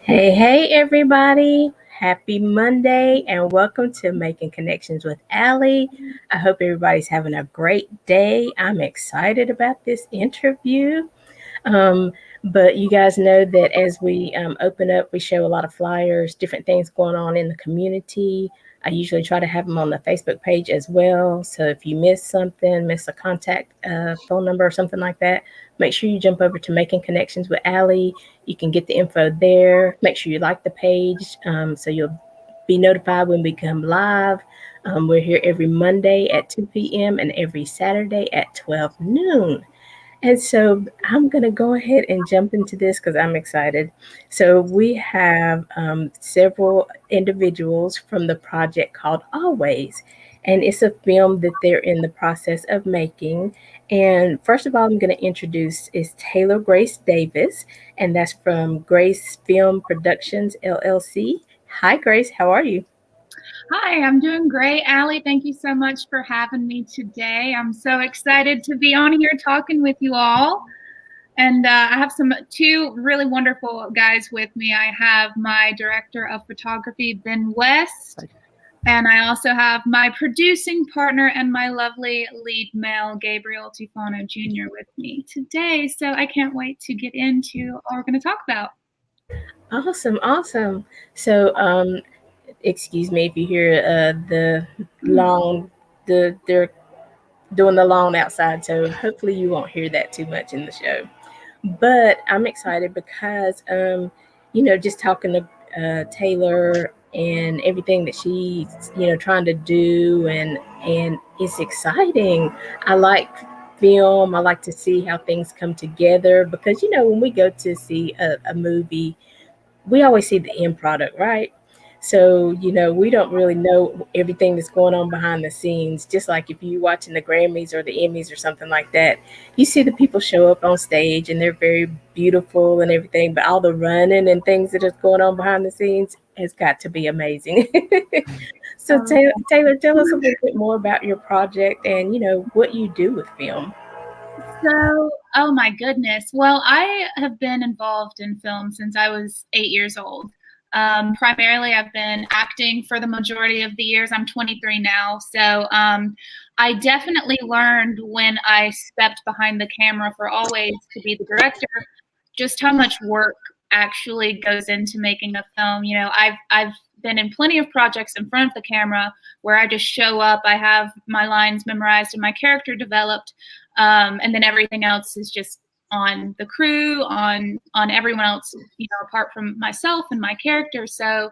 Hey, everybody. Happy Monday and welcome to Making Connections with Aly. I hope everybody's having a great day. I'm excited about this interview. Um, but you guys know that as we open up, we show a lot of flyers, different things going on in the community. I usually try to have them on the Facebook page as well. So if you miss something, miss a contact phone number or something like that, make sure you jump over to Making Connections with Aly. You can get the info there. Make sure you like the page so you'll be notified when we come live. We're here every Monday at 2 p.m. and every Saturday at 12 noon. And so I'm going to go ahead and jump into this because I'm excited. So we have several individuals from the project called Always. And it's a film that they're in the process of making. And first of all, I'm going to introduce is Taylor Grace Davis, and that's from Grace Film Productions LLC. Hi, Grace. How are you? Hi, I'm doing great, Aly. Thank you so much for having me today. I'm so excited to be on here talking with you all. And I have two really wonderful guys with me. I have my director of photography, Ben West, and I also have my producing partner and my lovely lead male, Gabriel Tufano Jr., with me today. So I can't wait to get into what we're going to talk about. Awesome, awesome. So excuse me if you hear the long they're doing the lawn outside, so hopefully you won't hear that too much in the show. But I'm excited because just talking to Taylor and everything that she's trying to do, and it's exciting. I like film. I like to see how things come together because when we go to see a movie, we always see the end product, right? So, we don't really know everything that's going on behind the scenes. Just like if you watching the Grammys or the Emmys or something like that, you see the people show up on stage and they're very beautiful and everything, but all the running and things that is going on behind the scenes has got to be amazing. So, Taylor, tell us a little bit more about your project and what you do with film. Oh my goodness. Well, I have been involved in film since I was 8 years old. Primarily, I've been acting for the majority of the years. I'm 23 now. So I definitely learned when I stepped behind the camera for Always to be the director, just how much work actually goes into making a film. I've been in plenty of projects in front of the camera where I just show up, I have my lines memorized and my character developed, and then everything else is just on the crew, on everyone else, apart from myself and my character. So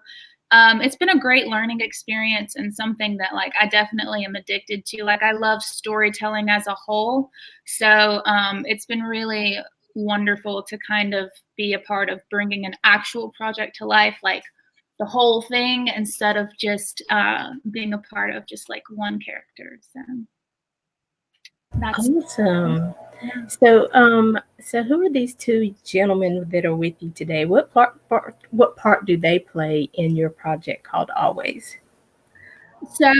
it's been a great learning experience and something that I definitely am addicted to. I love storytelling as a whole. So it's been really wonderful to kind of be a part of bringing an actual project to life, like the whole thing, instead of just being a part of just one character. So that's Awesome. yeah. So who are these two gentlemen that are with you today? What part do they play in your project called Always? So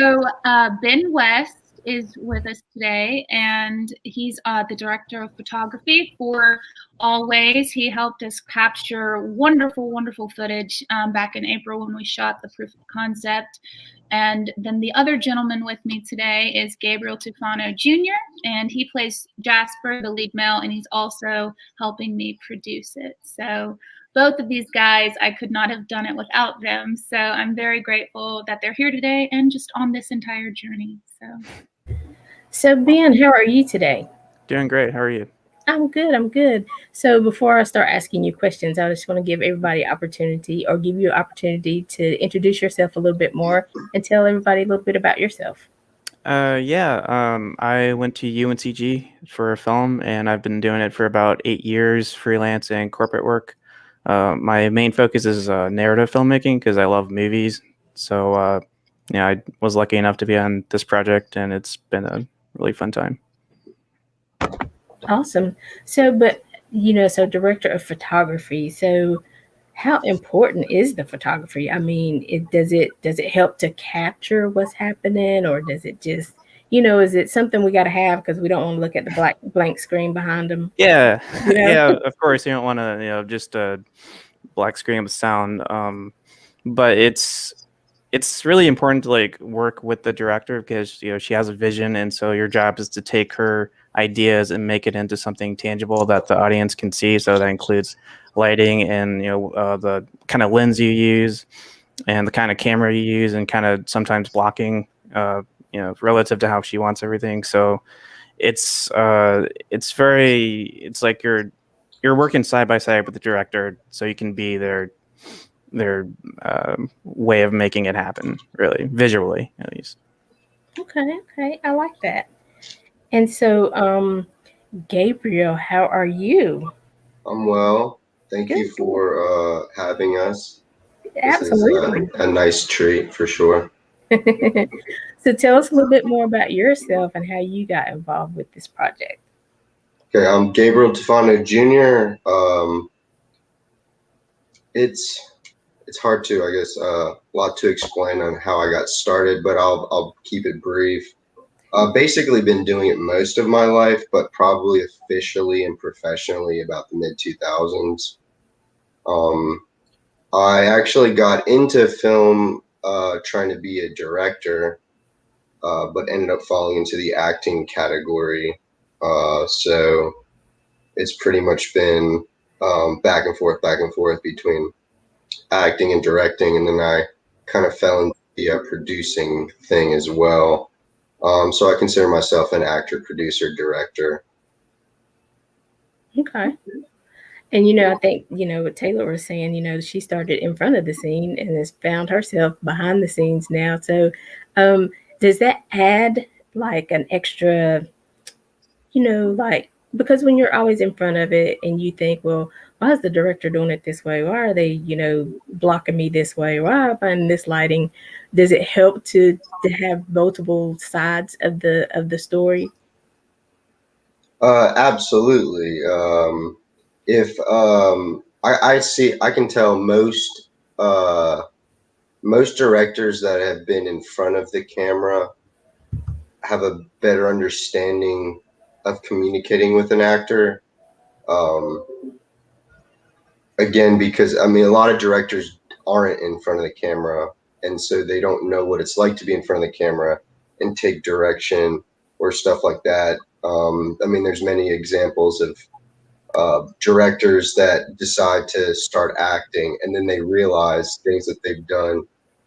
Ben West is with us today, and he's the director of photography for Always. He helped us capture wonderful, wonderful footage back in April when we shot the proof of concept. And then the other gentleman with me today is Gabriel Tufano Jr., and he plays Jasper, the lead male, and he's also helping me produce it. So both of these guys, I could not have done it without them. So I'm very grateful that they're here today and just on this entire journey. So Ben, how are you today? Doing great. How are you? I'm good. I'm good. So before I start asking you questions, I just want to give everybody opportunity or give you an opportunity to introduce yourself a little bit more and tell everybody a little bit about yourself. Yeah. I went to UNCG for a film, and I've been doing it for about 8 years, freelance and corporate work. My main focus is narrative filmmaking because I love movies. So, yeah, I was lucky enough to be on this project, and it's been a really fun time. Awesome. So director of photography. So how important is the photography? I mean, does it help to capture what's happening, or does it just is it something we got to have because we don't want to look at the blank screen behind them? Yeah, You know? yeah. Of course, you don't want to, just black screen with sound. But it's really important to like work with the director because she has a vision, and so your job is to take her ideas and make it into something tangible that the audience can see. So that includes lighting and the kind of lens you use and the kind of camera you use and kind of sometimes blocking relative to how she wants everything. So it's like you're working side by side with the director so you can be their way of making it happen, really visually at least. Okay, I like that. And so, Gabriel, how are you? I'm well. Thank Good, you for having us. This is absolutely. a nice treat for sure. So, tell us a little bit more about yourself and how you got involved with this project. Okay, I'm Gabriel Tufano Jr. It's hard to, I guess, a lot to explain on how I got started, but I'll keep it brief. Basically, been doing it most of my life, but probably officially and professionally about the mid 2000s. Um, I actually got into film trying to be a director, but ended up falling into the acting category. So it's pretty much been back and forth between acting and directing, and then I kind of fell into the producing thing as well. So I consider myself an actor, producer, director. Okay. And I think what Taylor was saying. She started in front of the scene and has found herself behind the scenes now. So, um, does that add like an extra, like because when you're always in front of it and you think, well, why is the director doing it this way? Why are they, blocking me this way? Why am I finding this lighting? Does it help to have multiple sides of the story? Absolutely. If I see, I can tell most directors that have been in front of the camera have a better understanding of communicating with an actor. Um, Again, because I mean, a lot of directors aren't in front of the camera, and so they don't know what it's like to be in front of the camera and take direction or stuff like that. I mean, there's many examples of directors that decide to start acting and then they realize things that they've done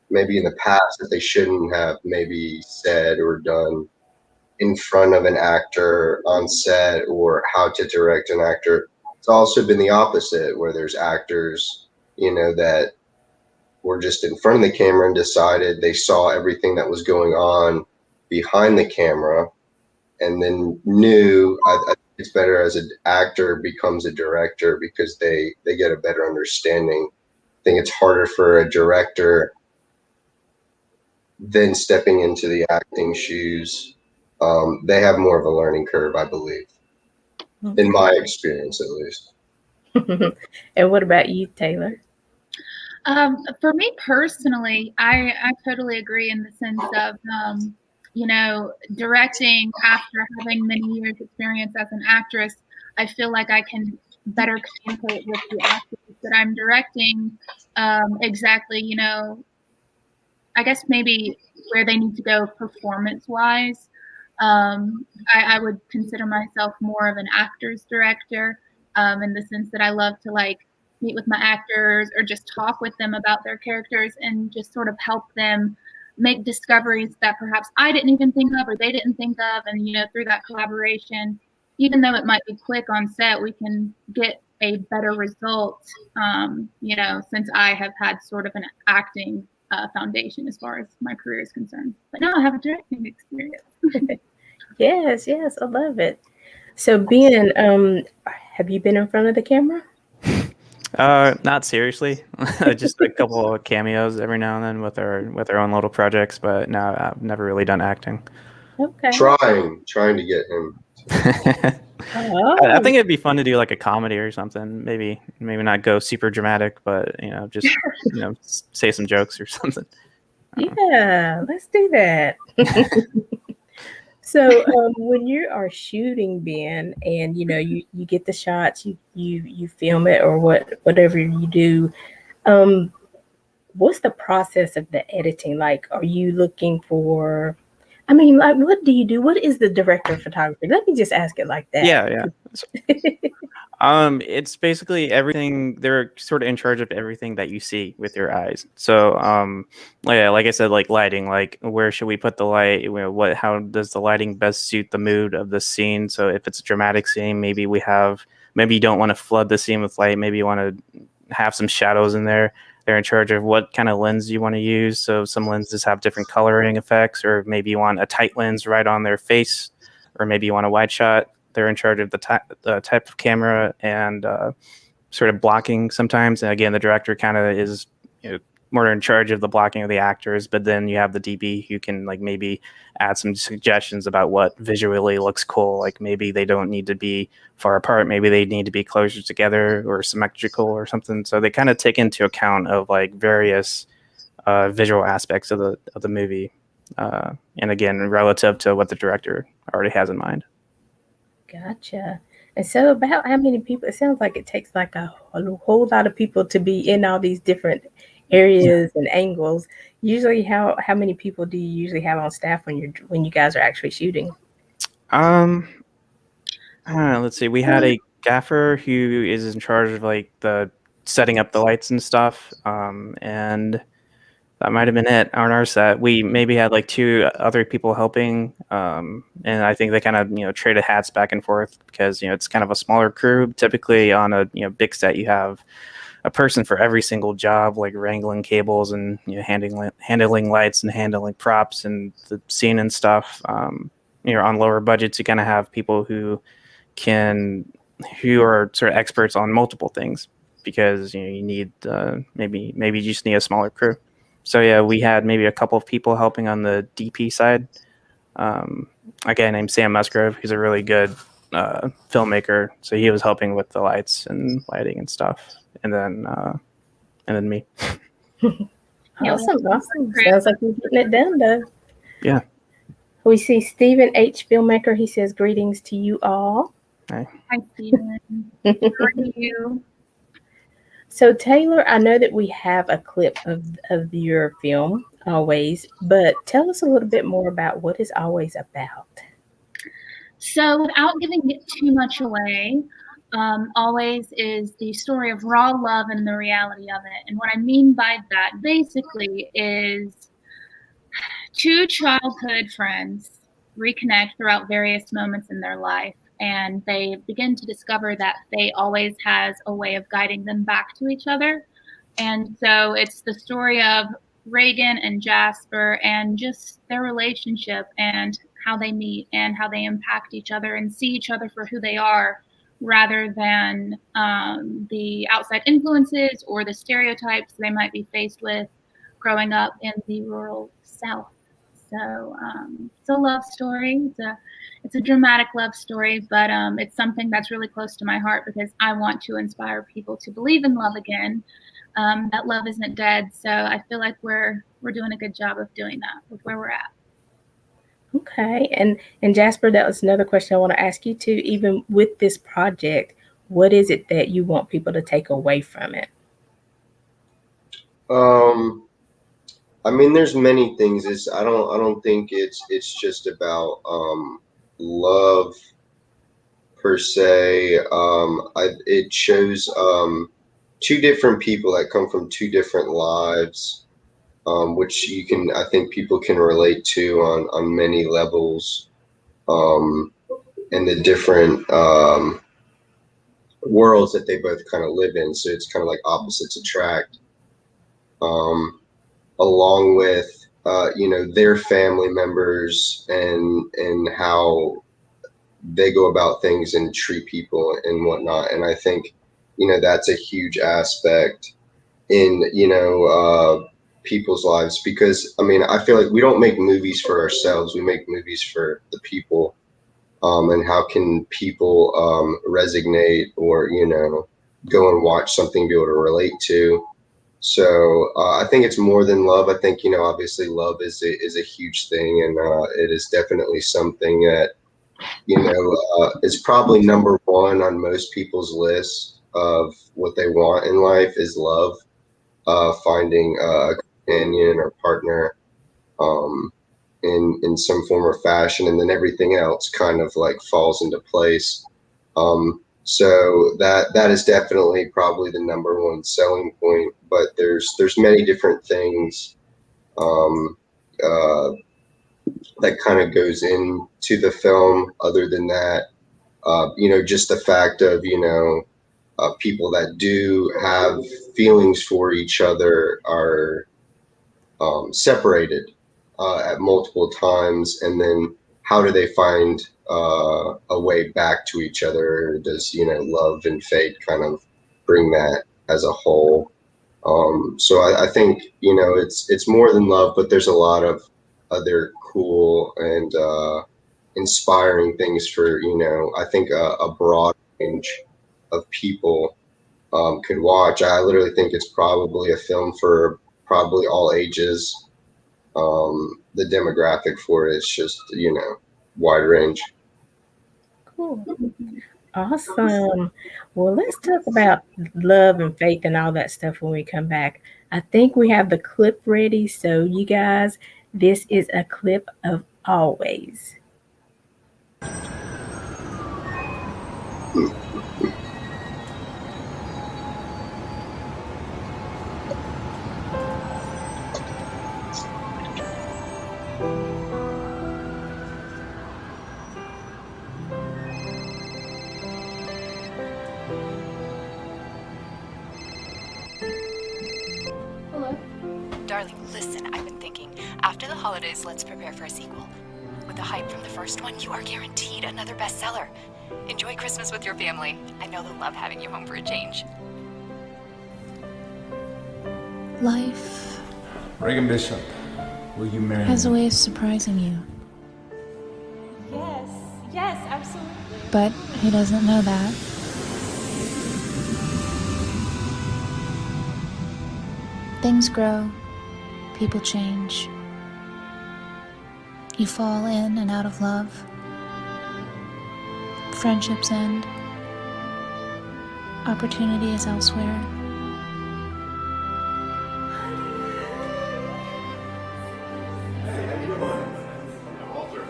maybe in the past that they shouldn't have maybe said or done in front of an actor on set, or how to direct an actor. It's also been the opposite, where there's actors, that were just in front of the camera and decided they saw everything that was going on behind the camera and then knew I think it's better as an actor becomes a director because they get a better understanding. I think it's harder for a director than stepping into the acting shoes. They have more of a learning curve, I believe, in my experience at least. And what about you, Taylor? For me personally, I totally agree in the sense of, directing after having many years experience as an actress, I feel like I can better communicate with the actors that I'm directing, exactly, I guess maybe where they need to go performance wise. I would consider myself more of an actor's director, in the sense that I love to like meet with my actors or just talk with them about their characters and just sort of help them make discoveries that perhaps I didn't even think of or they didn't think of. And, through that collaboration, even though it might be quick on set, we can get a better result, since I have had sort of an acting foundation as far as my career is concerned. But now I have a directing experience. Yes, I love it. So being have you been in front of the camera? Not seriously, just a couple of cameos every now and then with our own little projects, but no, I've never really done acting. Okay. Trying to get him. I Oh, think it'd be fun to do like a comedy or something. Maybe not go super dramatic, but just say some jokes or something. yeah, let's do that. So when you are shooting, Ben, and you get the shots, you film it or whatever you do. Um, what's the process of the editing like? Are you looking for? I mean, like, what do you do? What is the director of photography? Let me just ask it like that. Yeah, yeah. It's basically everything. They're sort of in charge of everything that you see with your eyes. So, yeah, like I said, like lighting, like where should we put the light? How does the lighting best suit the mood of the scene? So, if it's a dramatic scene, maybe you don't want to flood the scene with light. Maybe you want to have some shadows in there. They're in charge of what kind of lens you want to use. So, some lenses have different coloring effects, or maybe you want a tight lens right on their face, or maybe you want a wide shot. They're in charge of the type of camera and sort of blocking sometimes. And again, the director kind of is more in charge of the blocking of the actors. But then you have the DB who can like maybe add some suggestions about what visually looks cool. Like maybe they don't need to be far apart. Maybe they need to be closer together or symmetrical or something. So they kind of take into account of like various visual aspects of the movie. And again, relative to what the director already has in mind. Gotcha. And so, about how many people? It sounds like it takes like a whole lot of people to be in all these different areas and angles. Usually, how many people do you usually have on staff when you guys are actually shooting? Um, let's see. We had a gaffer who is in charge of like the setting up the lights and stuff. And that might have been it on our set. We maybe had like two other people helping. And I think they kind of traded hats back and forth because it's kind of a smaller crew. Typically on a big set, you have a person for every single job, like wrangling cables and handling lights and handling props and the scene and stuff. On lower budgets, you kind of have people who are sort of experts on multiple things because you need maybe you just need a smaller crew. So yeah, we had maybe a couple of people helping on the DP side. A guy named Sam Musgrove, he's a really good filmmaker, so he was helping with the lights and lighting and stuff, and then me. Awesome. Sounds like you're getting it done, though. Yeah. We see Stephen H. Filmmaker. He says greetings to you all. Hi, Stephen. How are you? So Taylor, I know that we have a clip of your film, Always, but tell us a little bit more about what it's Always about. So without giving it too much away, Always is the story of raw love and the reality of it. And what I mean by that basically is two childhood friends reconnect throughout various moments in their life. And they begin to discover that fate always has a way of guiding them back to each other. And so it's the story of Reagan and Jasper and just their relationship and how they meet and how they impact each other and see each other for who they are rather than the outside influences or the stereotypes they might be faced with growing up in the rural South. So it's a love story. It's a dramatic love story, but it's something that's really close to my heart because I want to inspire people to believe in love again. That love isn't dead. So I feel like we're doing a good job of doing that with where we're at. Okay, and Jasper, that was another question I want to ask you too. Even with this project, what is it that you want people to take away from it? I mean, there's many things. I don't think it's just about love per se. It shows two different people that come from two different lives, which I think people can relate to on many levels, and the different worlds that they both kind of live in. So it's kind of like opposites attract. Along with their family members and how they go about things and treat people and whatnot. And I think that's a huge aspect in people's lives, because I mean, I feel like we don't make movies for ourselves, we make movies for the people, and how can people resonate or go and watch something, be able to relate to. So I think it's more than love. I think, obviously love is a huge thing, and it is definitely something that, is probably number one on most people's list of what they want in life is love, finding a companion or partner, um, in some form or fashion, and then everything else kind of like falls into place. So that is definitely probably the number one selling point. But there's many different things, um, uh, that kind of goes into the film. Other than that, just the fact of people that do have feelings for each other are separated at multiple times, and then how do they find a way back to each other? Does love and fate kind of bring that as a whole? So I think it's more than love, but there's a lot of other cool and inspiring things for I think a broad range of people could watch. I literally think it's probably a film for probably all ages. The demographic for it is just wide range. Cool. Awesome. Well, let's talk about love and faith and all that stuff when we come back. I think we have the clip ready. So, you guys, this is a clip of Always. Hello. Darling, listen, I've been thinking. After the holidays, let's prepare for a sequel. With the hype from the first one, you are guaranteed another bestseller. Enjoy Christmas with your family. I know they'll love having you home for a change. Life Reagan Bishop, will you marry has a me? way of surprising you, Yes, absolutely. but he doesn't know that. Things grow, people change. You fall in and out of love. Friendships end. Opportunity is elsewhere.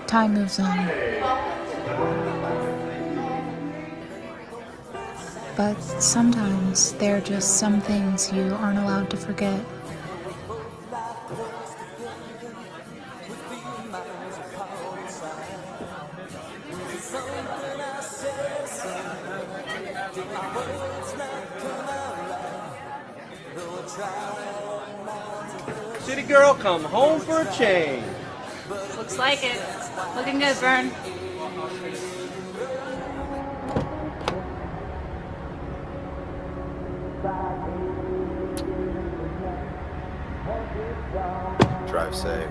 Time moves on. But sometimes there are just some things you aren't allowed to forget. City girl, come home for a change. Looks like it. Looking good, Vern. Drive safe.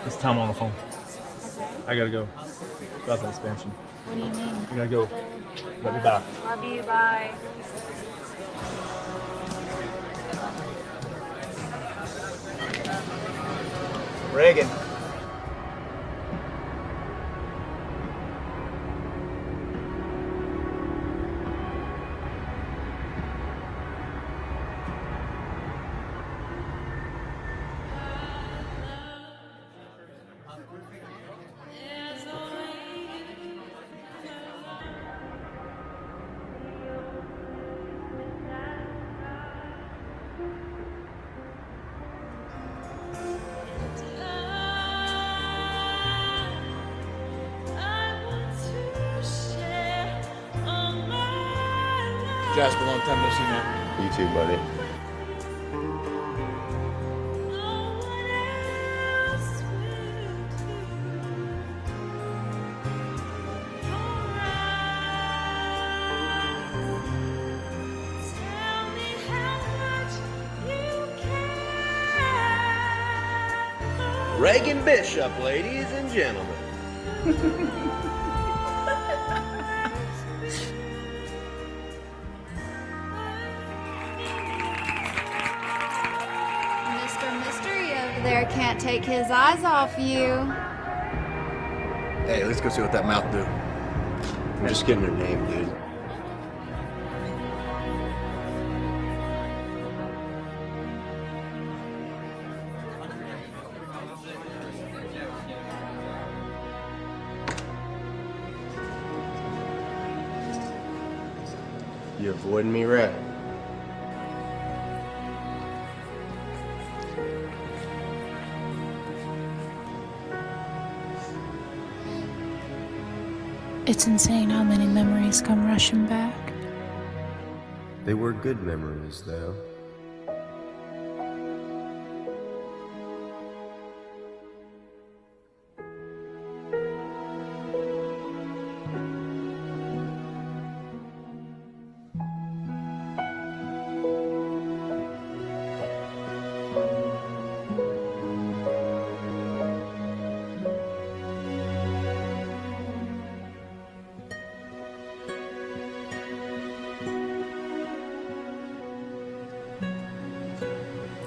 It's Tom on the phone. I gotta go. About the expansion. What do you mean? I gotta go. Let me back. Love you, bye. Reagan. Jasper, long time no see, man. You too, buddy. Reagan Bishop, ladies and gentlemen. there can't take his eyes off you. Hey, let's go see what that mouth do. I'm just getting her name, dude. You avoiding me, right? It's insane how many memories come rushing back. They were good memories, though.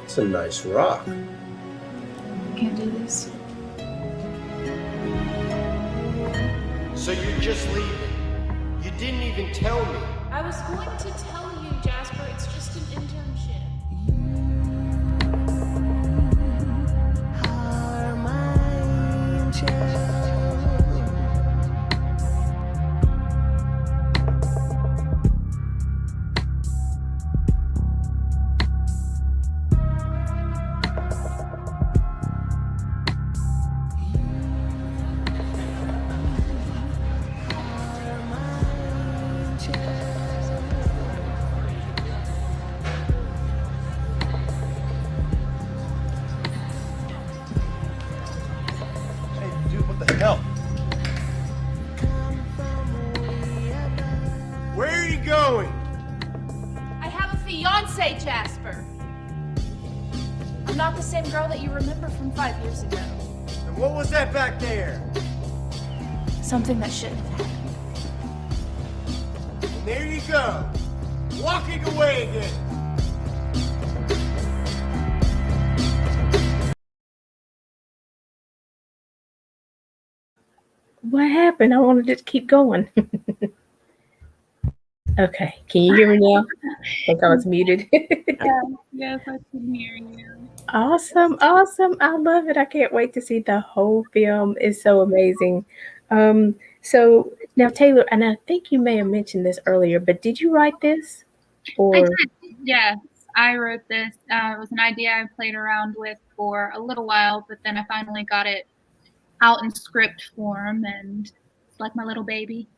It's a nice rock. Can't do this. So you're just leaving? You didn't even tell me. I was going to tell you, Jasper, it's just an internship. Hey, dude, what the hell? Where are you going? I have a fiance, Jasper. I'm not the same girl that you remember from 5 years ago. And what was that back there? Something that shouldn't have happened. And there you go, walking away again. What happened? I wanted it to keep going. Okay, can you hear me now? I think I was muted. Yes, I can hear you. Awesome, awesome. I love it. I can't wait to see the whole film. It's so amazing. So now Taylor, and I think you may have mentioned this earlier, but did you write this? I Or did. Yes, I wrote this. It was an idea I played around with for a little while, but then I finally got it out in script form, and it's like my little baby.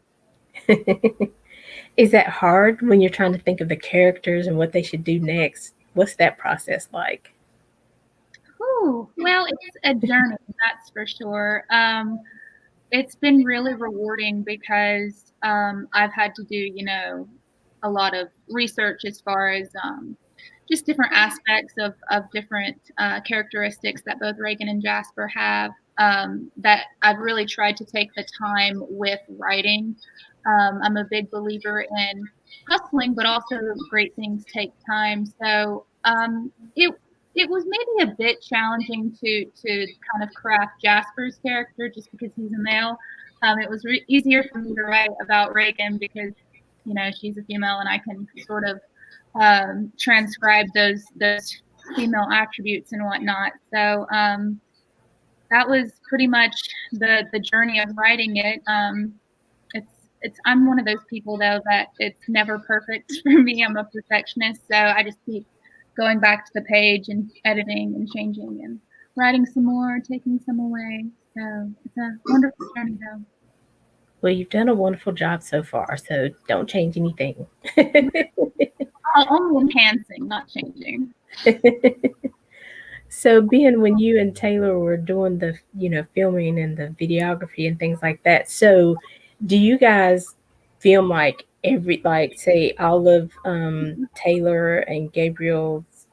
is that hard when you're trying to think of the characters and what they should do next? What's that process like? Ooh, well, it's a journey, that's for sure. It's been really rewarding because I've had to do, a lot of research as far as just different aspects of different characteristics that both Reagan and Jasper have, that I've really tried to take the time with writing. I'm a big believer in hustling, but also great things take time. So it was maybe a bit challenging to kind of craft Jasper's character just because he's a male. It was easier for me to write about Reagan because she's a female and I can sort of transcribe those female attributes and whatnot. So that was pretty much the journey of writing it. I'm one of those people though that it's never perfect for me. I'm a perfectionist, so I just keep going back to the page and editing and changing and writing some more, taking some away. So it's a wonderful journey though. Well, you've done a wonderful job so far, so don't change anything. Only enhancing, not changing. So being when you and Taylor were doing the, filming and the videography and things like that. So do you guys film like say all of Taylor and Gabriel's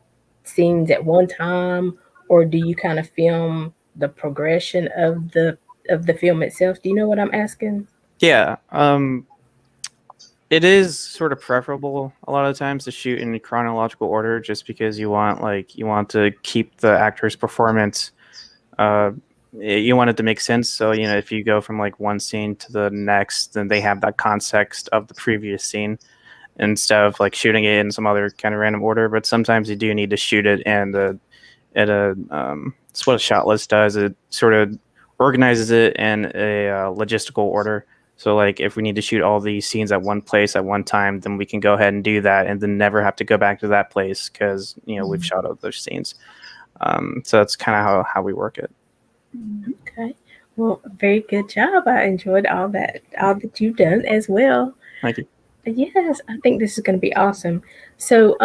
scenes at one time, or do you kind of film the progression of the film itself? Do you know what I'm asking? Yeah. It is sort of preferable a lot of times to shoot in chronological order, just because you want to keep the actor's performance. Uh, you want it to make sense. So if you go from like one scene to the next, then they have that context of the previous scene instead of like shooting it in some other kind of random order. But sometimes you do need to shoot it it's what a shot list does. It sort of organizes it in a logistical order. So like if we need to shoot all these scenes at one place at one time, then we can go ahead and do that, and then never have to go back to that place because we've shot all those scenes. So that's kind of how we work it. Okay. Well, very good job. I enjoyed all that you've done as well. Thank you. Yes, I think this is going to be awesome. So,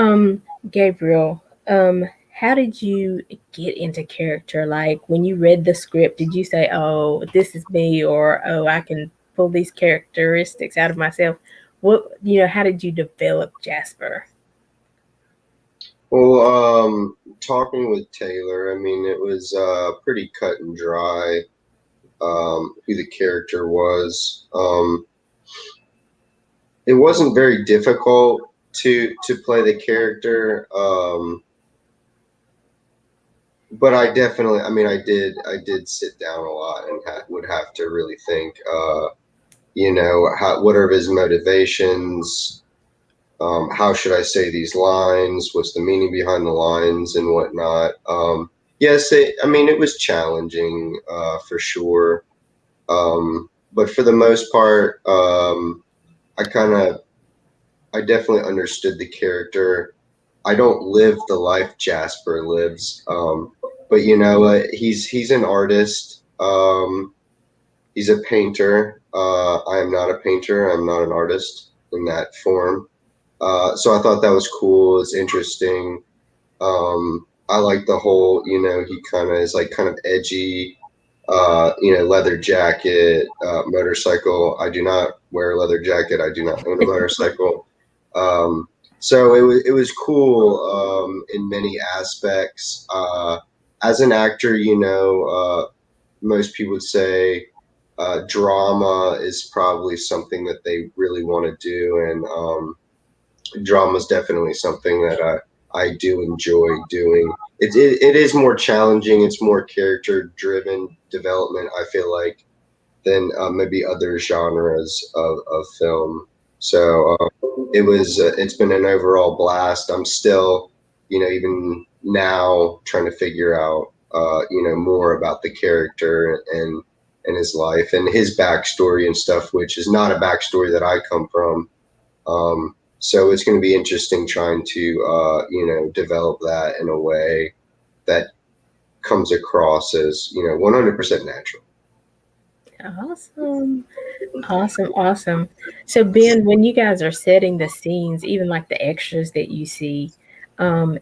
Gabriel, how did you get into character? Like when you read the script, did you say, "Oh, this is me," or "Oh, I can pull these characteristics out of myself"? How did you develop Jasper? Well, talking with Taylor, I mean, it was pretty cut and dry who the character was. It wasn't very difficult to play the character, but I mean, I did sit down a lot and would have to really think, what are his motivations? How should I say these lines? What's the meaning behind the lines and whatnot? Yes, I mean, it was challenging for sure. But for the most part, I definitely understood the character. I don't live the life Jasper lives, but he's an artist. He's a painter. I am not a painter. I'm not an artist in that form. So I thought that was cool. It's interesting. I like the whole, he kind of is like kind of edgy, leather jacket, motorcycle. I do not wear a leather jacket. I do not own a motorcycle. So it was cool in many aspects. As an actor, most people would say drama is probably something that they really want to do, and drama is definitely something that I do enjoy doing. It is more challenging. It's more character driven development, I feel like, than maybe other genres of film. So it's been an overall blast. I'm still, even now trying to figure out, more about the character and his life and his backstory and stuff, which is not a backstory that I come from. So it's going to be interesting trying to, develop that in a way that comes across as, 100% natural. Awesome. Awesome, awesome. So Ben, when you guys are setting the scenes, even like the extras that you see,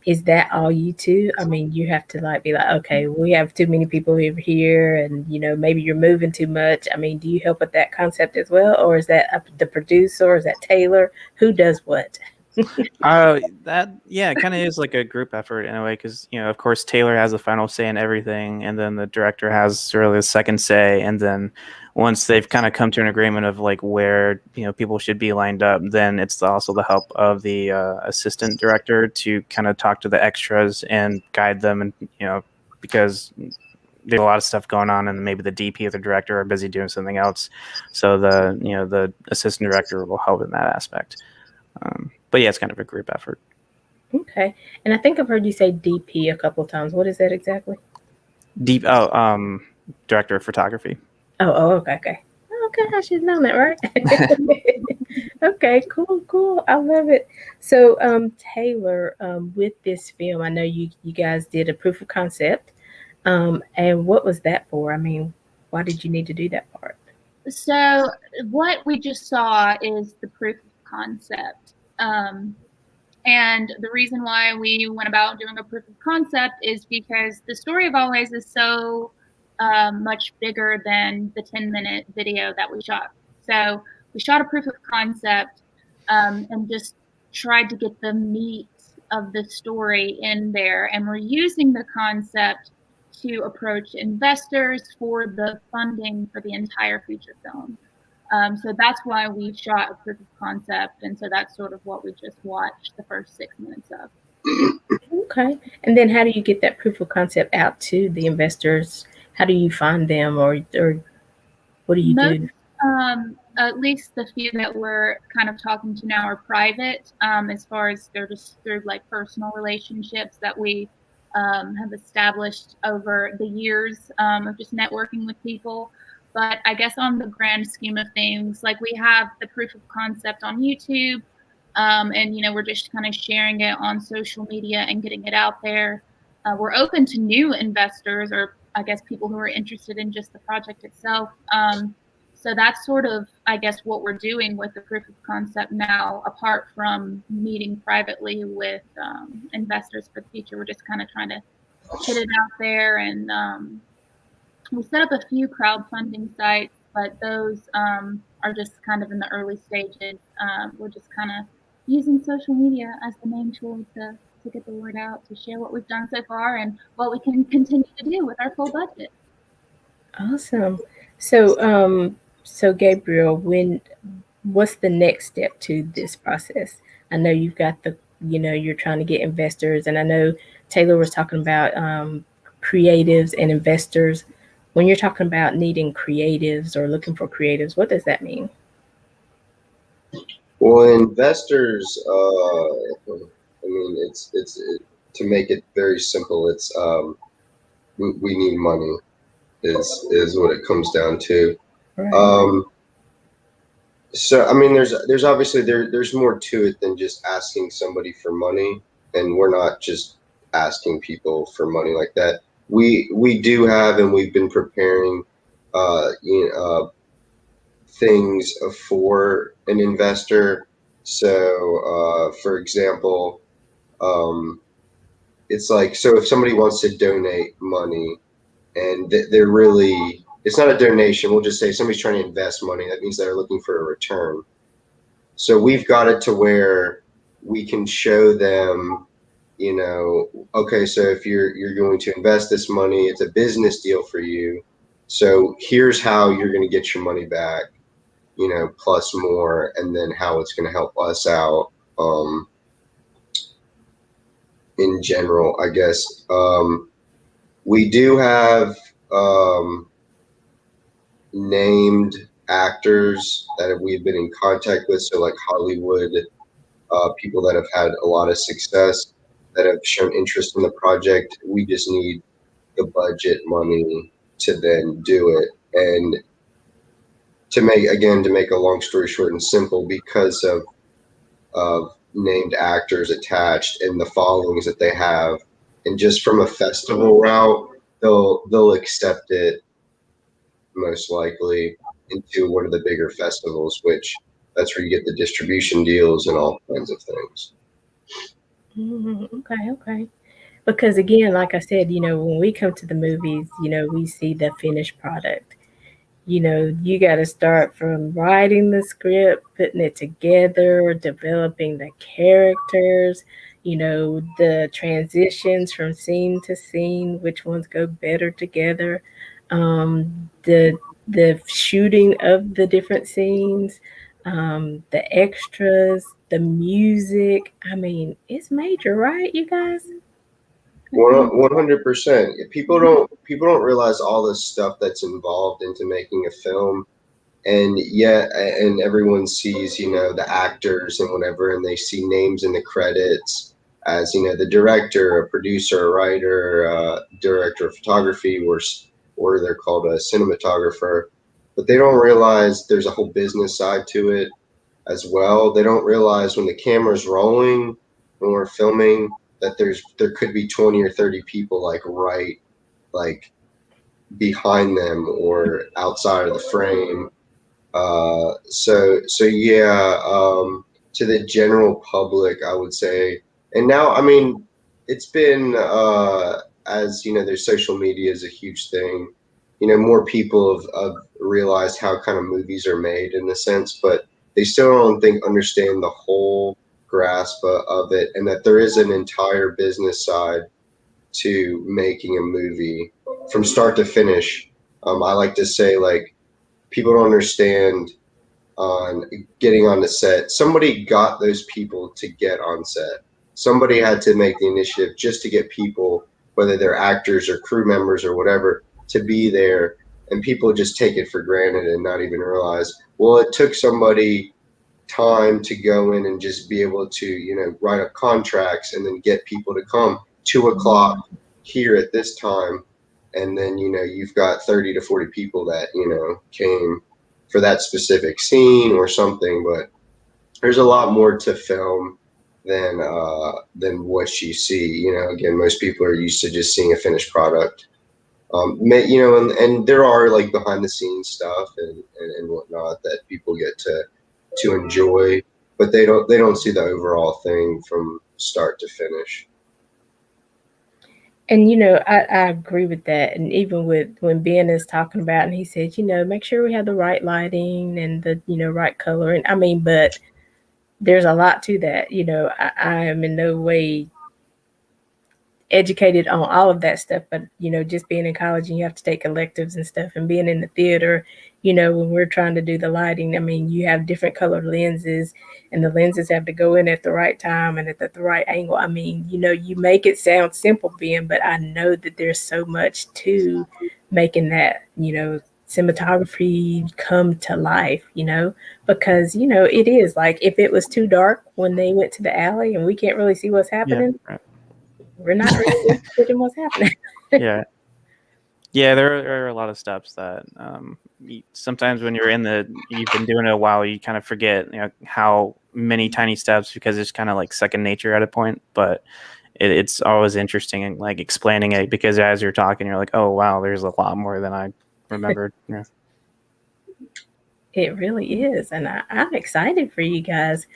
is that all you two? I mean, you have to like be like, okay, we have too many people over here, and maybe you're moving too much. I mean, do you help with that concept as well, or is that up to the producer, or is that Taylor? Who does what? It kind of is like a group effort in a way, because of course Taylor has the final say in everything, and then the director has sort of the second say, and then once they've kind of come to an agreement of like where people should be lined up, then it's also the help of the assistant director to kind of talk to the extras and guide them, and because there's a lot of stuff going on, and maybe the DP or the director are busy doing something else, so the assistant director will help in that aspect. But yeah, it's kind of a group effort. Okay. And I think I've heard you say DP a couple of times. What is that exactly? Director of photography. Okay. Okay, I should have known that, right? Okay, cool. I love it. So, Taylor, with this film, I know you guys did a proof of concept. And what was that for? I mean, why did you need to do that part? So what we just saw is the proof of concept. And the reason why we went about doing a proof of concept is because the story of Always is so much bigger than the 10-minute video that we shot. So we shot a proof of concept and just tried to get the meat of the story in there. And we're using the concept to approach investors for the funding for the entire feature film. So that's why we shot a proof of concept, and so that's sort of what we just watched the first 6 minutes of. Okay. And then how do you get that proof of concept out to the investors? How do you find them, or what do you Most, do? at least the few that we're kind of talking to now are private, as far as they're just through like personal relationships that we have established over the years of just networking with people. But I guess on the grand scheme of things, like we have the proof of concept on YouTube, and we're just kind of sharing it on social media and getting it out there. We're open to new investors, or I guess people who are interested in just the project itself. So that's sort of, I guess, what we're doing with the proof of concept now, apart from meeting privately with investors for the future. We're just kind of trying to get it out there. And we set up a few crowdfunding sites, but those are just kind of in the early stages. We're just kind of using social media as the main tool to get the word out, to share what we've done so far and what we can continue to do with our full budget. Awesome. So Gabriel, what's the next step to this process? I know you've got you're trying to get investors, and I know Taylor was talking about creatives and investors. When you're talking about needing creatives or looking for creatives, what does that mean? Well, investors, I mean, to make it very simple, it's we need money is what it comes down to. Right. So I mean, there's obviously there's more to it than just asking somebody for money, and we're not just asking people for money like that. We do have, and we've been preparing, things for an investor. So, for example, it's like, so if somebody wants to donate money and they're really, it's not a donation. We'll just say somebody's trying to invest money. That means they're looking for a return. So we've got it to where we can show them, okay, so if you're going to invest this money, it's a business deal for you. So here's how you're going to get your money back, plus more, and then how it's going to help us out in general, I guess. We do have named actors that we've been in contact with, so like Hollywood people that have had a lot of success, that have shown interest in the project. We just need the budget money to then do it. And to make a long story short and simple, because of named actors attached and the followings that they have, and just from a festival route, they'll accept it most likely into one of the bigger festivals, which that's where you get the distribution deals and all kinds of things. Okay. Because again, like I said, when we come to the movies, we see the finished product. You got to start from writing the script, putting it together, developing the characters, the transitions from scene to scene, which ones go better together, the shooting of the different scenes, the extras, the music. I mean, it's major, right, you guys? 100%. People don't realize all the stuff that's involved into making a film, and everyone sees the actors and whatever, and they see names in the credits as the director, a producer, a writer, director of photography, or they're called a cinematographer, but they don't realize there's a whole business side to it as well. They don't realize when the camera's rolling, when we're filming, that there could be 20 or 30 people like behind them or outside of the frame. So yeah, to the general public, I would say, and now, I mean, it's been, as there's social media is a huge thing. More people have realized how kind of movies are made in a sense, but they still don't understand the whole grasp of it, and that there is an entire business side to making a movie from start to finish. I like to say, like, people don't understand on getting on the set. Somebody got those people to get on set. Somebody had to make the initiative just to get people, whether they're actors or crew members or whatever, to be there. And people just take it for granted and not even realize, well, it took somebody time to go in and just be able to, write up contracts and then get people to come 2 o'clock here at this time. And then, you've got 30 to 40 people that, came for that specific scene or something. But there's a lot more to film than what you see. Again, most people are used to just seeing a finished product. And there are like behind the scenes stuff and whatnot that people get to enjoy, but they don't see the overall thing from start to finish. And I agree with that. And even with when Ben is talking about, and he says, make sure we have the right lighting and the right color. And I mean, but there's a lot to that. I am in no way educated on all of that stuff, but just being in college and you have to take electives and stuff, and being in the theater, when we're trying to do the lighting, I mean, you have different colored lenses, and the lenses have to go in at the right time and at the right angle. I mean, you make it sound simple, Ben, but I know that there's so much to making that cinematography come to life, because it is like, if it was too dark when they went to the alley and we can't really see what's happening, right. we're not really interested in what's happening. Yeah, there are a lot of steps that sometimes when you've been doing it a while, you kind of forget how many tiny steps, because it's kind of like second nature at a point. But it's always interesting and like explaining it, because as you're talking, you're like, oh wow, there's a lot more than I remembered. Yeah. It really is, and I'm excited for you guys.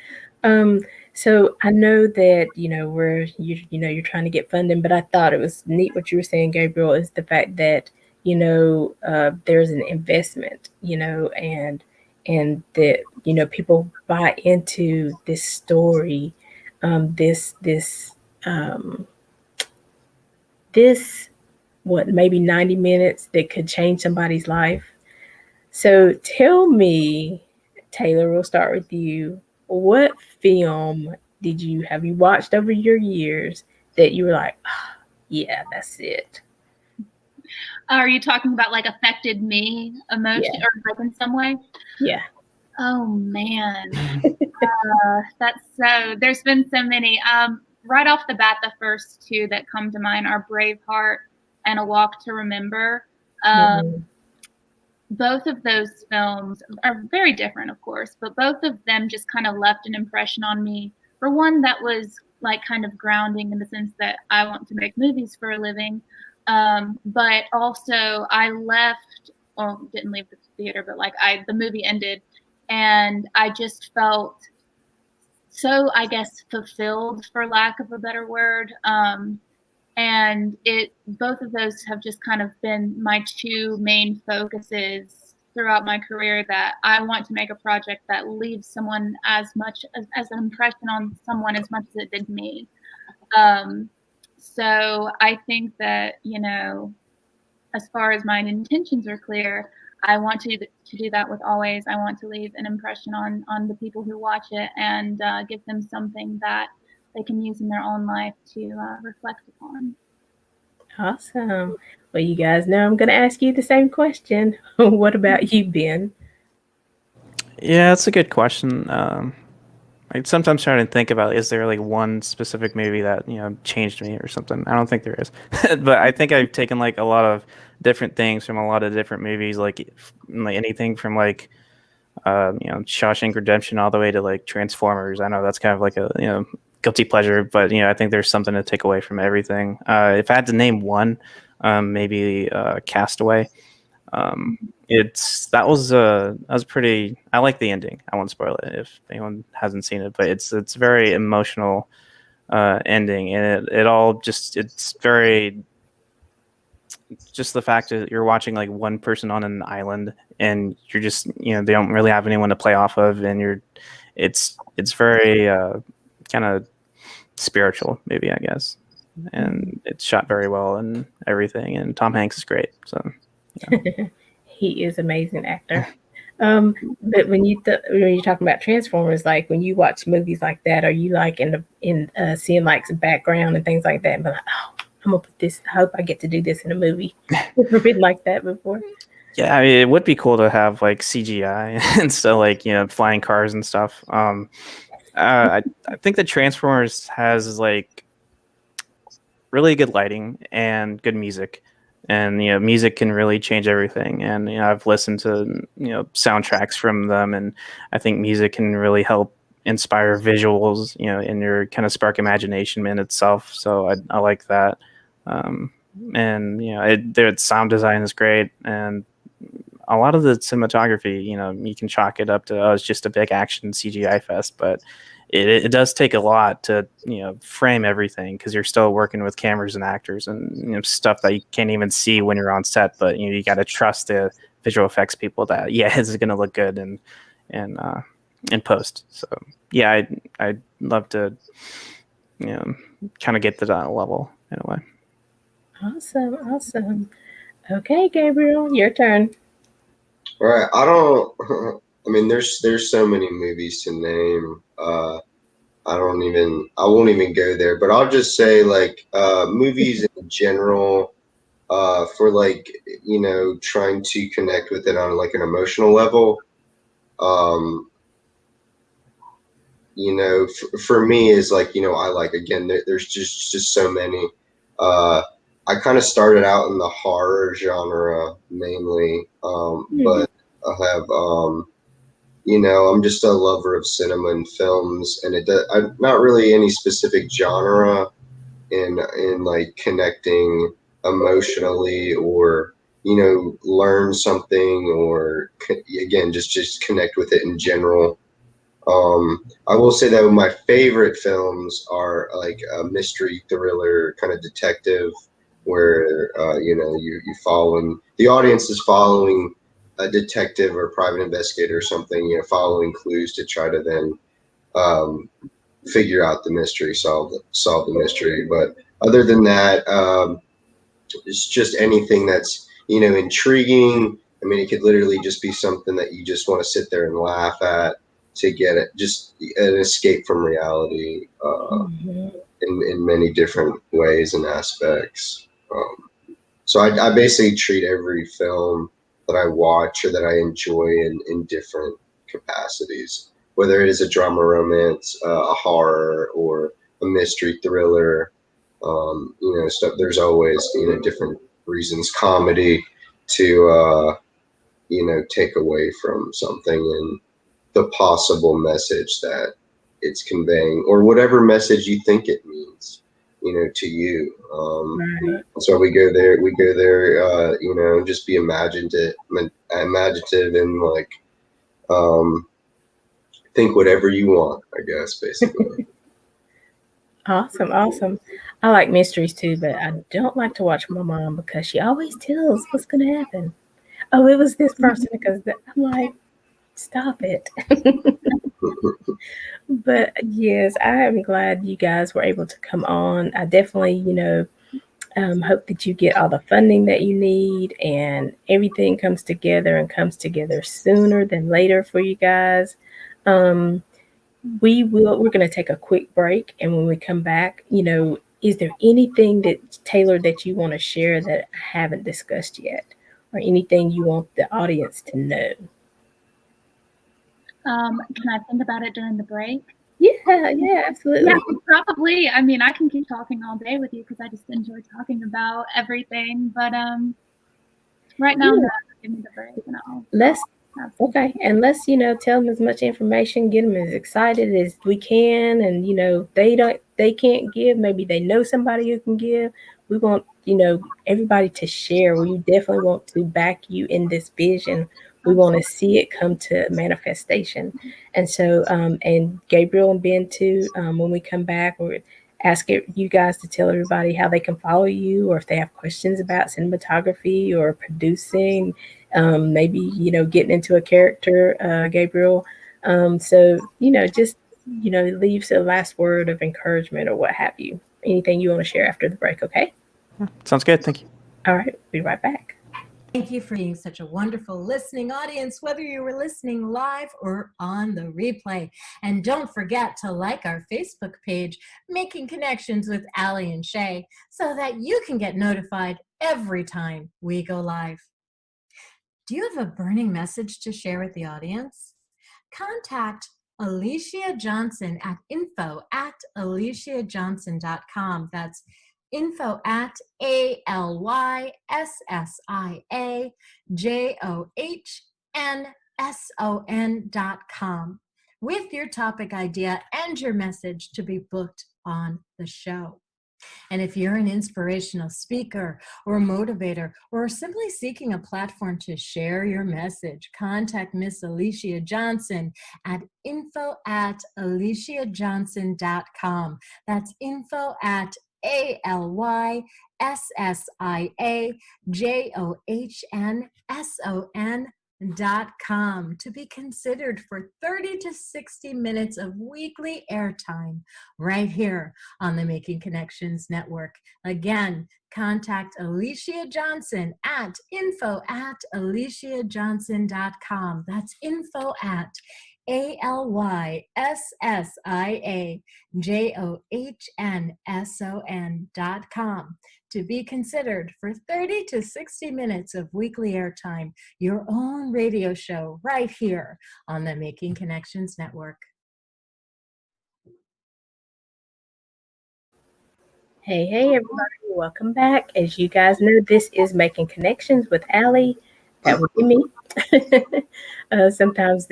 So I know that you're trying to get funding, but I thought it was neat what you were saying, Gabriel, is the fact that there's an investment, and that people buy into this story, um, this what, maybe 90 minutes that could change somebody's life. So tell me, Taylor, we'll start with you. What film have you watched over your years that you were like, "Ah, yeah, that's it"? Are you talking about like affected me emotionally or like in some way? Yeah. Oh man, there's been so many. Right off the bat, the first two that come to mind are Braveheart and A Walk to Remember. Both of those films are very different, of course, but both of them just kind of left an impression on me. For one, that was like kind of grounding in the sense that I want to make movies for a living. But also I didn't leave the theater, but like the movie ended and I just felt so, I guess, fulfilled, for lack of a better word. And both of those have just kind of been my two main focuses throughout my career, that I want to make a project that leaves someone as much as an impression on someone as much as it did me. So I think that, as far as my intentions are clear, I want to do that with Always. I want to leave an impression on the people who watch it and give them something that they can use in their own life to reflect upon. Awesome. Well, you guys know I'm going to ask you the same question. What about you, Ben? Yeah, that's a good question. I sometimes try to think about, is there like one specific movie that changed me or something? I don't think there is, but I think I've taken like a lot of different things from a lot of different movies, like anything from like Shawshank Redemption all the way to like Transformers. I know that's kind of like a guilty pleasure, but I think there's something to take away from everything. If I had to name one, maybe Castaway. That was pretty. I like the ending. I won't spoil it if anyone hasn't seen it, but it's very emotional ending, and it's very, just the fact that you're watching like one person on an island, and you're just they don't really have anyone to play off of, and it's very kind of spiritual, maybe, I guess, and it's shot very well and everything, and Tom Hanks is great. So he is amazing actor. But when when you're talking about Transformers, like when you watch movies like that, are you like seeing like some background and things like that? But like, oh, I'm gonna put this. I hope I get to do this in a movie. Never been like that before. Yeah, I mean, it would be cool to have like CGI and so like flying cars and stuff. I think that Transformers has like really good lighting and good music, and music can really change everything. And I've listened to soundtracks from them, and I think music can really help inspire visuals, and your kind of spark imagination in itself. So I like that. Um, and their sound design is great, and a lot of the cinematography, you can chalk it up to, oh, it's just a big action CGI fest, but it does take a lot to frame everything, because you're still working with cameras and actors and stuff that you can't even see when you're on set, but you got to trust the visual effects people that it's going to look good and in post. So yeah, I'd love to kind of get to that level in a way. Awesome. Okay, Gabriel, your turn. All right. I don't. I mean, there's so many movies to name. I won't even go there. But I'll just say like movies in general. For like trying to connect with it on like an emotional level. Um, for me is like I like, again, there's just so many. I kind of started out in the horror genre mainly, but I have I'm just a lover of cinema and films, and I'm not really any specific genre in like connecting emotionally, or learn something, or again just connect with it in general. I will say that my favorite films are like a mystery thriller kind of detective, where you following, the audience is following a detective or private investigator or something, following clues to try to then um, figure out the mystery, solve the mystery. But other than that, it's just anything that's intriguing. I mean, it could literally just be something that you just want to sit there and laugh at, to get it, just an escape from reality, in many different ways and aspects. So I basically treat every film that I watch or that I enjoy in different capacities, whether it is a drama, romance, a horror, or a mystery thriller. Stuff. There's always different reasons, comedy, to take away from something, and the possible message that it's conveying, or whatever message you think it means, to you. So we go there, just be imaginative, and like, think whatever you want, I guess, basically. Awesome. I like mysteries too, but I don't like to watch my mom because she always tells what's going to happen. Oh, it was this person, because I'm like, stop it. But yes, I am glad you guys were able to come on. I definitely, hope that you get all the funding that you need and everything comes together, and comes together sooner than later for you guys. Um, we're going to take a quick break, and when we come back, is there anything that, Taylor, that you want to share that I haven't discussed yet, or anything you want the audience to know? Can I think about it during the break? Yeah, absolutely. Yeah, probably. I mean, I can keep talking all day with you because I just enjoy talking about everything. But right now, no, give me the break, and Okay, and let's tell them as much information, get them as excited as we can, and they can't give, maybe they know somebody who can give. We want everybody to share. We definitely want to back you in this vision. We want to see it come to manifestation. And so and Gabriel and Ben too, when we come back, we're you guys to tell everybody how they can follow you, or if they have questions about cinematography or producing, maybe getting into a character, Gabriel. So just leaves a last word of encouragement or what have you. Anything you want to share after the break? Okay. Sounds good. Thank you. All right, be right back. Thank you for being such a wonderful listening audience, whether you were listening live or on the replay. And don't forget to like our Facebook page, Making Connections with Aly and Shay, so that you can get notified every time we go live. Do you have a burning message to share with the audience? Contact Alicia Johnson at info@aliciajohnson.com. That's info@ALYSSIAJOHNSON.com with your topic idea and your message to be booked on the show. And if you're an inspirational speaker or motivator or simply seeking a platform to share your message, contact Miss Alicia Johnson at info@aliciajohnson.com. That's info@ALYSSIAJOHNSON.com to be considered for 30 to 60 minutes of weekly airtime right here on the Making Connections Network. Again, contact Alicia Johnson at info@aliciajohnson.com. That's info@ALYSSIAJOHNSON.com to be considered for 30 to 60 minutes of weekly airtime, your own radio show right here on the Making Connections Network. Hey, everybody. Welcome back. As you guys know, this is Making Connections with Aly. That would be me. Sometimes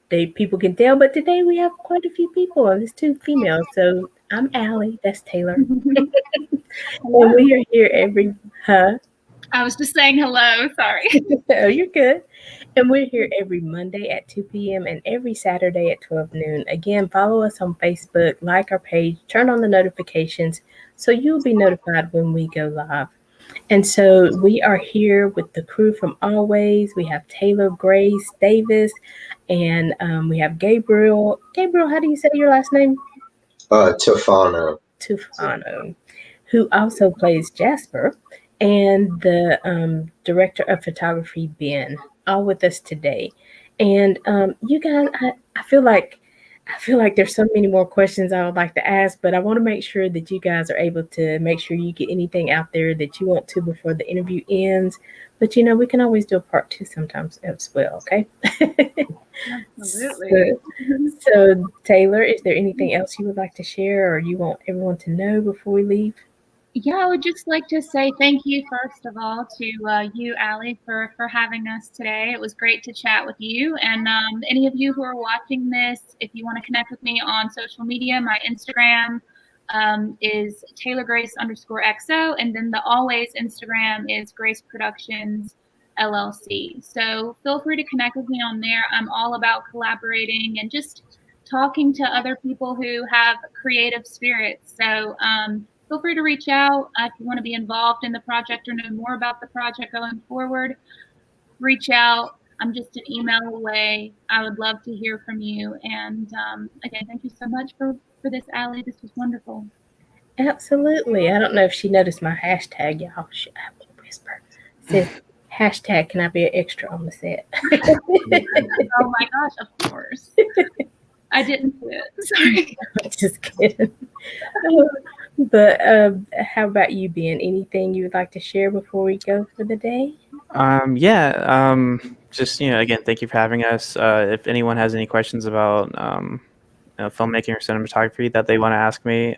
people can tell, but today we have quite a few people, and there's 2 females. So I'm Aly. That's Taylor. And we are here every... I was just saying hello. Sorry. Oh, you're good. And we're here every Monday at 2 p.m. and every Saturday at 12 noon. Again, follow us on Facebook, like our page, turn on the notifications so you'll be notified when we go live. And so we are here with the crew from Always. We have Taylor, Grace, Davis, and we have Gabriel. Gabriel, how do you say your last name? Tufano. Tufano, who also plays Jasper, and the director of photography, Ben, all with us today. And you guys, I feel like there's so many more questions I would like to ask, but I want to make sure that you guys are able to make sure you get anything out there that you want to before the interview ends. But we can always do a part 2 sometimes as well, okay? Absolutely. So Taylor, is there anything else you would like to share or you want everyone to know before we leave? Yeah, I would just like to say thank you, first of all, to you, Aly, for having us today. It was great to chat with you. And any of you who are watching this, if you want to connect with me on social media, my Instagram is TaylorGrace_XO. And then the Always Instagram is Grace Productions LLC. So feel free to connect with me on there. I'm all about collaborating and just talking to other people who have creative spirits. So feel free to reach out if you want to be involved in the project or know more about the project going forward. Reach out. I'm just an email away. I would love to hear from you. And again, thank you so much for this, Aly. This was wonderful. Absolutely. I don't know if she noticed my hashtag, y'all. I will whisper. It says, hashtag, can I be an extra on the set? Oh my gosh, of course. I didn't do it. Sorry. Just kidding. But how about you, Ben? Anything you would like to share before we go for the day? Just again, thank you for having us. If anyone has any questions about filmmaking or cinematography that they want to ask me,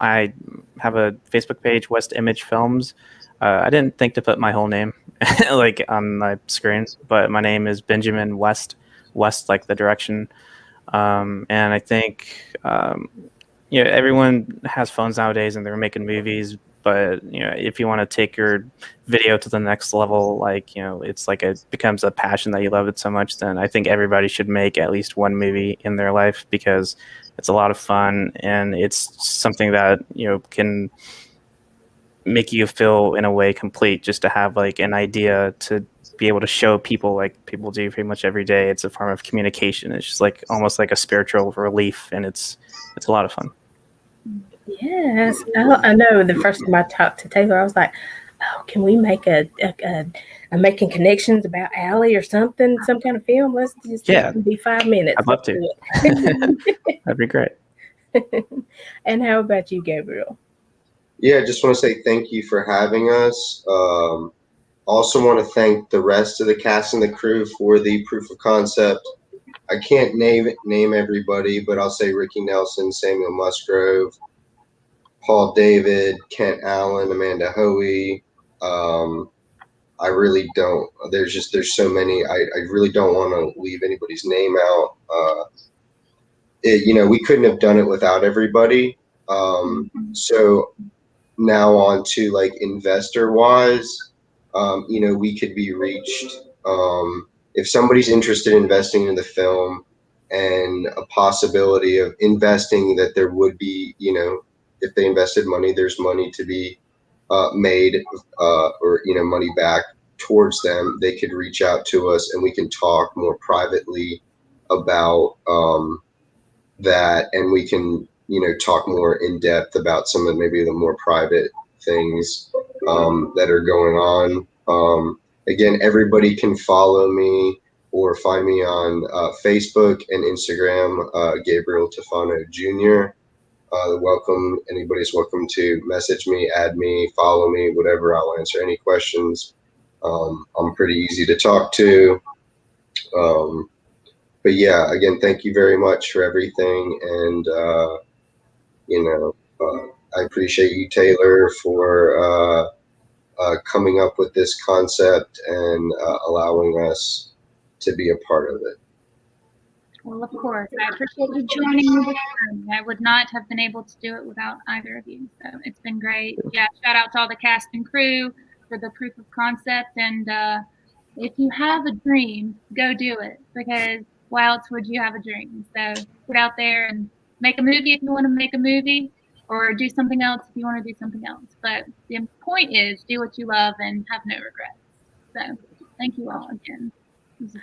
I have a Facebook page, West Image Films. I didn't think to put my whole name like on my screens, but my name is Benjamin West like the direction. And I think everyone has phones nowadays and they're making movies, but if you want to take your video to the next level, it's like it becomes a passion that you love it so much, then I think everybody should make at least one movie in their life, because it's a lot of fun and it's something that can make you feel in a way complete, just to have like an idea to be able to show people, like people do pretty much every day. It's a form of communication. It's just like almost like a spiritual relief, and it's a lot of fun. Yes, I know. The first time I talked to Taylor, I was like, oh, can we make a making connections about Aly or something, some kind of film? Let's just Yeah. it can be 5 minutes. I'd love Let's to. do it. That'd be great. And how about you, Gabriel? Yeah, I just want to say thank you for having us. Also want to thank the rest of the cast and the crew for the proof of concept. I can't name everybody, but I'll say Ricky Nelson, Samuel Musgrove, Paul David, Kent Allen, Amanda Hoey. I really don't. There's so many. I really don't want to leave anybody's name out. We couldn't have done it without everybody. So now on to like investor wise, we could be reached. If somebody's interested in investing in the film and a possibility of investing, that there would be, if they invested money, there's money to be made, or money back towards them. They could reach out to us and we can talk more privately about that, and we can talk more in depth about some of maybe the more private things that are going on. Again, everybody can follow me or find me on Facebook and Instagram, Gabriel Tofano Jr. Anybody's welcome to message me, add me, follow me, whatever. I'll answer any questions. I'm pretty easy to talk to. But yeah, again, thank you very much for everything. And, I appreciate you, Taylor, for coming up with this concept and allowing us to be a part of it. Well, of course. I appreciate you joining me this time. I would not have been able to do it without either of you. So it's been great. Yeah, shout out to all the cast and crew for the proof of concept. And if you have a dream, go do it. Because why else would you have a dream? So get out there and make a movie if you want to make a movie, or do something else if you want to do something else. But the point is, do what you love and have no regrets. So thank you all again.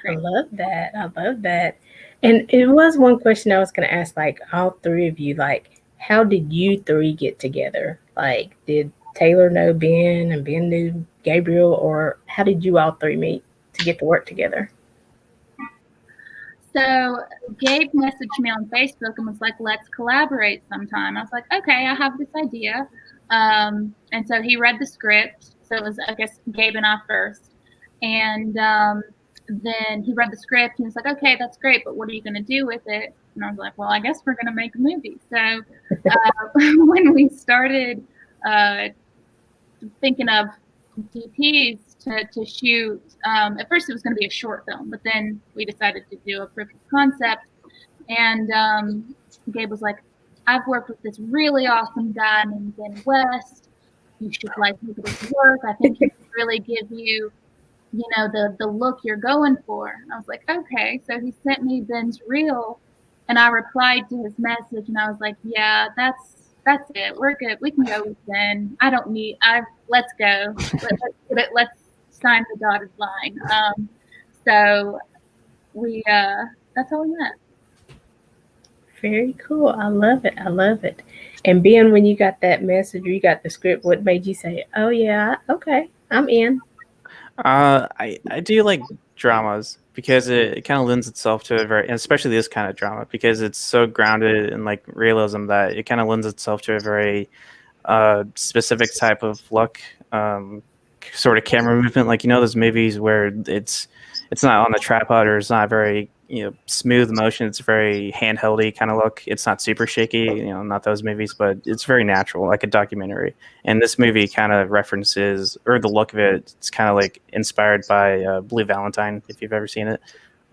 I love that. I love that. And it was one question I was going to ask, like all three of you, like, how did you three get together? Like, did Taylor know Ben and Ben knew Gabriel, or how did you all three meet to get to work together? So Gabe messaged me on Facebook and was like, let's collaborate sometime. I was like, okay, I have this idea. And so he read the script. So it was, I guess, Gabe and I first. And then he read the script and he was like, okay, that's great, but what are you going to do with it? And I was like, well, I guess we're going to make a movie. So when we started thinking of DPs to shoot, at first it was going to be a short film, but then we decided to do a proof of concept. And Gabe was like, I've worked with this really awesome guy named Ben West. You should like look at his work. I think he could really give you, the look you're going for. And I was like, okay. So he sent me Ben's reel, and I replied to his message, and I was like, yeah, that's it. We're good. We can go with Ben. Let's go. Let's sign the dotted line. So we that's how we met. Very cool. I love it. I love it. And Ben, when you got that message or you got the script, what made you say, oh yeah, okay, I'm in? I do like dramas because it kind of lends itself to especially this kind of drama, because it's so grounded in like realism that it kind of lends itself to a very specific type of look, sort of camera movement. Like, those movies where it's not on the tripod, or it's not very smooth motion. It's very handheldy kind of look. It's not super shaky, not those movies, but it's very natural, like a documentary. And this movie kind of references, or the look of it, it's kind of like inspired by Blue Valentine, if you've ever seen it.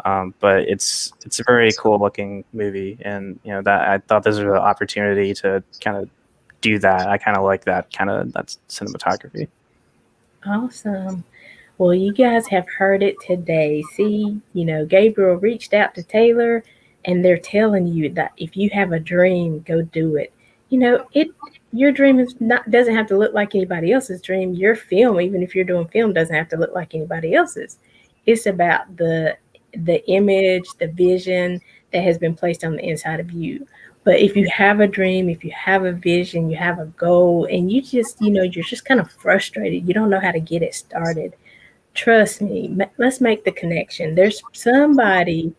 But it's a very cool looking movie, and that I thought this was an opportunity to kind of do that. I kind of like that that's cinematography. Awesome. Well, you guys have heard it today. See, Gabriel reached out to Taylor, and they're telling you that if you have a dream, go do it. Your dream doesn't have to look like anybody else's dream. Your film, even if you're doing film, doesn't have to look like anybody else's. It's about the image, the vision that has been placed on the inside of you. But if you have a dream, if you have a vision, you have a goal, and you just, you're just kind of frustrated, you don't know how to get it started, trust me, let's make the connection. There's somebody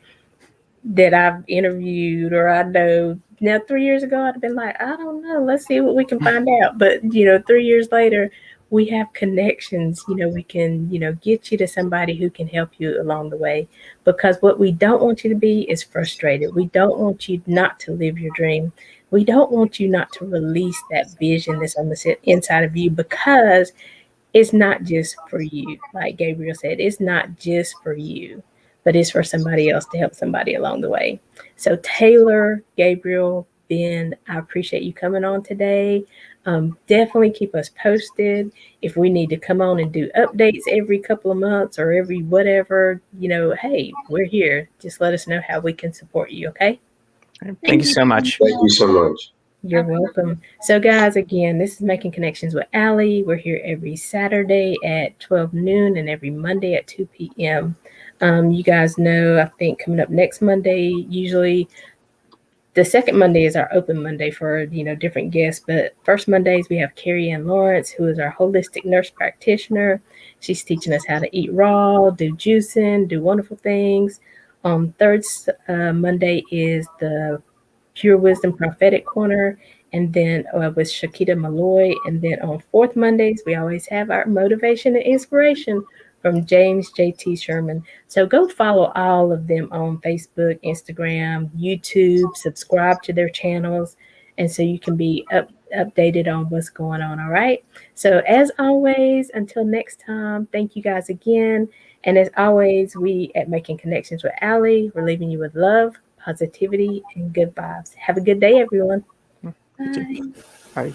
that I've interviewed or I know. Now, 3 years ago, I'd have been like, I don't know, let's see what we can find out. But, 3 years later, we have connections. We can, get you to somebody who can help you along the way. Because what we don't want you to be is frustrated. We don't want you not to live your dream. We don't want you not to release that vision that's on the inside of you, because it's not just for you. Like Gabriel said, it's not just for you, but it's for somebody else to help somebody along the way. So Taylor, Gabriel, Ben, I appreciate you coming on today. Definitely keep us posted. If we need to come on and do updates every couple of months or every whatever, hey, we're here. Just let us know how we can support you, okay? Thank you so much. Thank you so much. You're welcome. So, guys, again, this is Making Connections with Aly. We're here every Saturday at 12 noon and every Monday at 2 p.m. You guys know, I think coming up next Monday, usually the second Monday is our open Monday for, different guests. But first Mondays, we have Carrie Ann Lawrence, who is our holistic nurse practitioner. She's teaching us how to eat raw, do juicing, do wonderful things. Third Monday is the Pure Wisdom Prophetic Corner, and then with Shakita Malloy. And then on fourth Mondays, we always have our motivation and inspiration from James J.T. Sherman. So go follow all of them on Facebook, Instagram, YouTube, subscribe to their channels, and so you can be updated on what's going on, all right? So as always, until next time, thank you guys again. And as always, we at Making Connections with Aly, we're leaving you with love, positivity, and good vibes. Have a good day, everyone. Bye. Bye.